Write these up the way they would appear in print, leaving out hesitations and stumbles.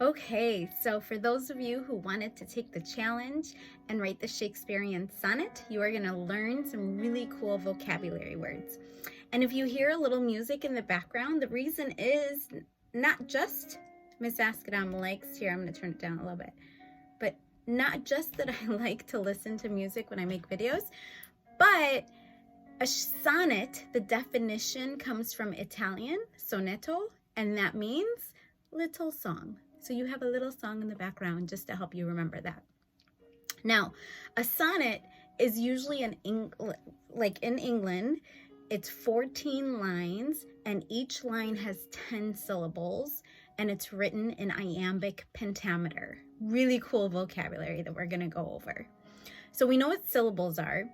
Okay, so for those of you who wanted to take the challenge and write the Shakespearean sonnet, you are going to learn some really cool vocabulary words. And if you hear a little music in the background, the reason is not just Miss Askadam likes, here I'm going to turn it down a little bit, but not just that I like to listen to music when I make videos, but a sonnet, the definition comes from Italian, sonetto, and that means little song. So you have a little song in the background just to help you remember that. Now, a sonnet is usually like in England, it's 14 lines and each line has 10 syllables and it's written in iambic pentameter. Really cool vocabulary that we're gonna go over. So we know what syllables are.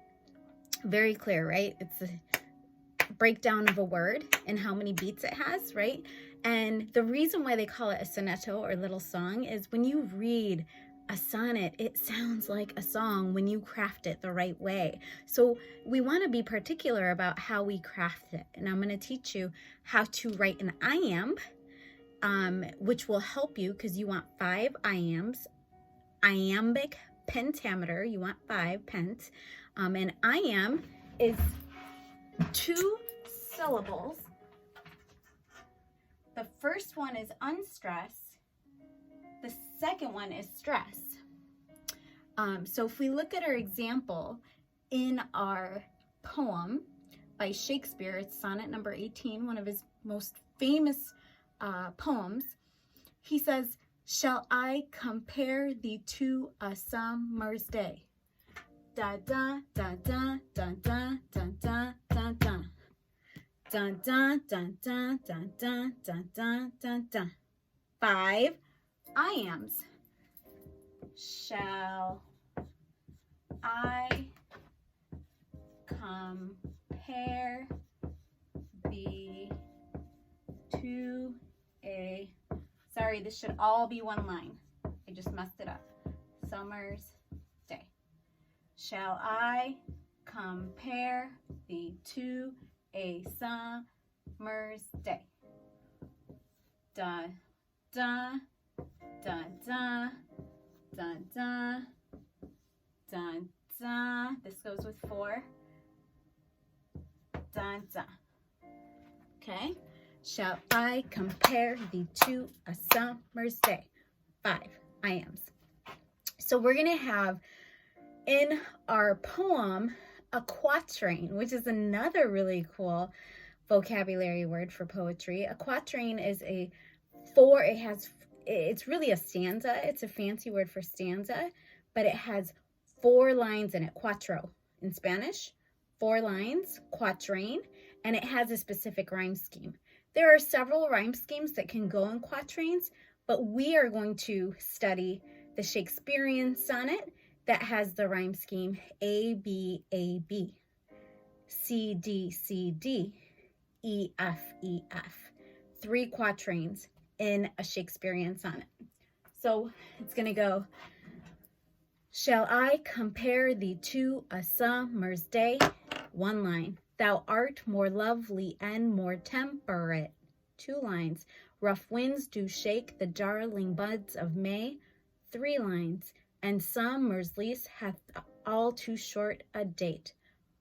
Very clear, right? It's a breakdown of a word and how many beats it has, right? And the reason why they call it a sonetto or little song is when you read a sonnet, it sounds like a song when you craft it the right way. So we want to be particular about how we craft it. And I'm going to teach you how to write an iamb, which will help you because you want 5 iambs. Iambic pentameter, you want 5 pent. And iamb is 2 syllables. The first one is unstress. The second one is stress. So if we look at our example in our poem by Shakespeare, it's sonnet number 18, one of his most famous poems. He says, "Shall I compare thee to a summer's day?" Da da da da da da da da da da. Dun dun dun dun dun dun dun dun dun dun. 5 iambs. Shall I compare thee to a, sorry, this should all be one line. I just messed it up. Summer's day. Shall I compare thee to a summer's day? Da da da da da da da da. This goes with 4. Da da. Okay. Shall I compare thee to a summer's day? 5 iambs. So we're gonna have in our poem a quatrain, which is another really cool vocabulary word for poetry. A quatrain is it's really a stanza. It's a fancy word for stanza, but it has 4 lines in it. Cuatro in Spanish, 4 lines, quatrain, and it has a specific rhyme scheme. There are several rhyme schemes that can go in quatrains, but we are going to study the Shakespearean sonnet that has the rhyme scheme A, B, A, B, C, D, C, D, E, F, E, F. 3 quatrains in a Shakespearean sonnet. So it's going to go, shall I compare thee to a summer's day? 1 line. Thou art more lovely and more temperate. 2 lines. Rough winds do shake the darling buds of May. 3 lines. And summer's lease hath all too short a date.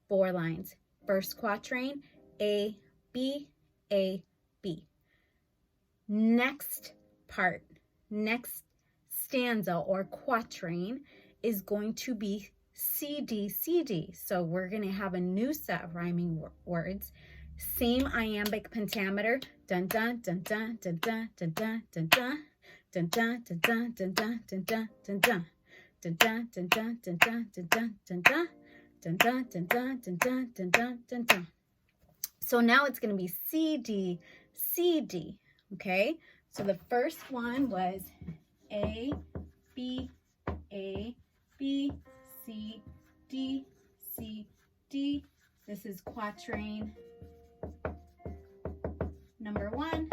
4 lines. First quatrain, A, B, A, B. Next part, next stanza or quatrain is going to be C, D, C, D. So we're going to have a new set of rhyming words. Same iambic pentameter. Dun, dun, dun, dun, dun, dun, dun, dun, dun, dun. Dun, dun, dun, dun, dun, dun, dun, dun, dun, dun. Dun dun dun dun dun dun dun dun dun dun dun dun dun dun dun dun dun dun dun dun. So now it's going to be C D C D. Okay. So the first one was A B A B C D C D. This is quatrain number 1.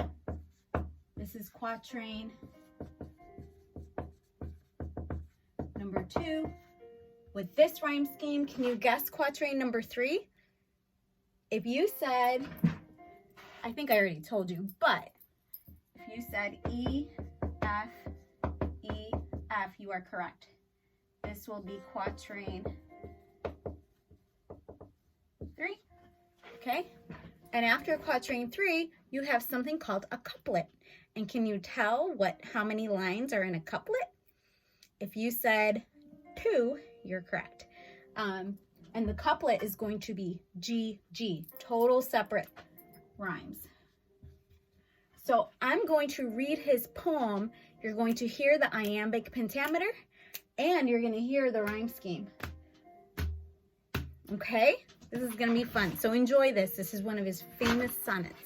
This is quatrain number 2. With this rhyme scheme, can you guess quatrain number 3? If you said, I think I already told you, but if you said E, F, F, you are correct. This will be quatrain 3. Okay? And after quatrain 3, you have something called a couplet. And can you tell how many lines are in a couplet? If you said 2, you're correct. And the couplet is going to be G, G, total separate rhymes. So I'm going to read his poem. You're going to hear the iambic pentameter, and you're going to hear the rhyme scheme. Okay? This is going to be fun. So enjoy this. This is one of his famous sonnets.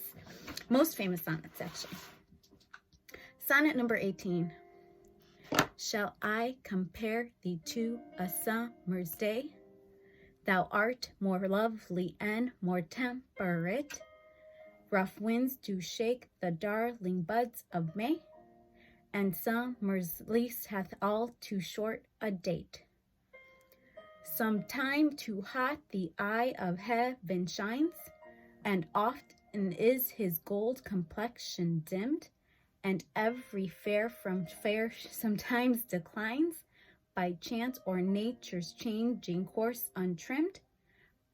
Most famous sonnets, actually. Sonnet number 18. Shall I compare thee to a summer's day? Thou art more lovely and more temperate. Rough winds do shake the darling buds of May, and summer's lease hath all too short a date. Sometime too hot the eye of heaven shines, and often is his gold complexion dimmed, and every fair from fair sometimes declines, by chance or nature's changing course untrimmed.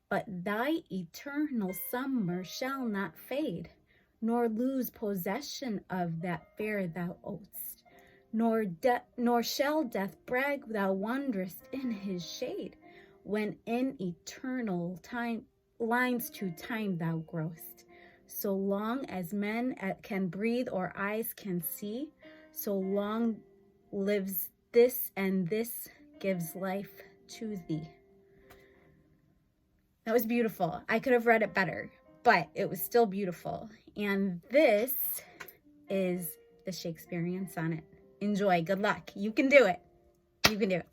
But thy eternal summer shall not fade, nor lose possession of that fair thou owest, nor shall death brag thou wanderest in his shade, when in eternal time lines to time thou growest. So long as men can breathe or eyes can see, so long lives this, and this gives life to thee. That was beautiful. I could have read it better, but it was still beautiful. And this is the Shakespearean sonnet. Enjoy. Good luck. You can do it. You can do it.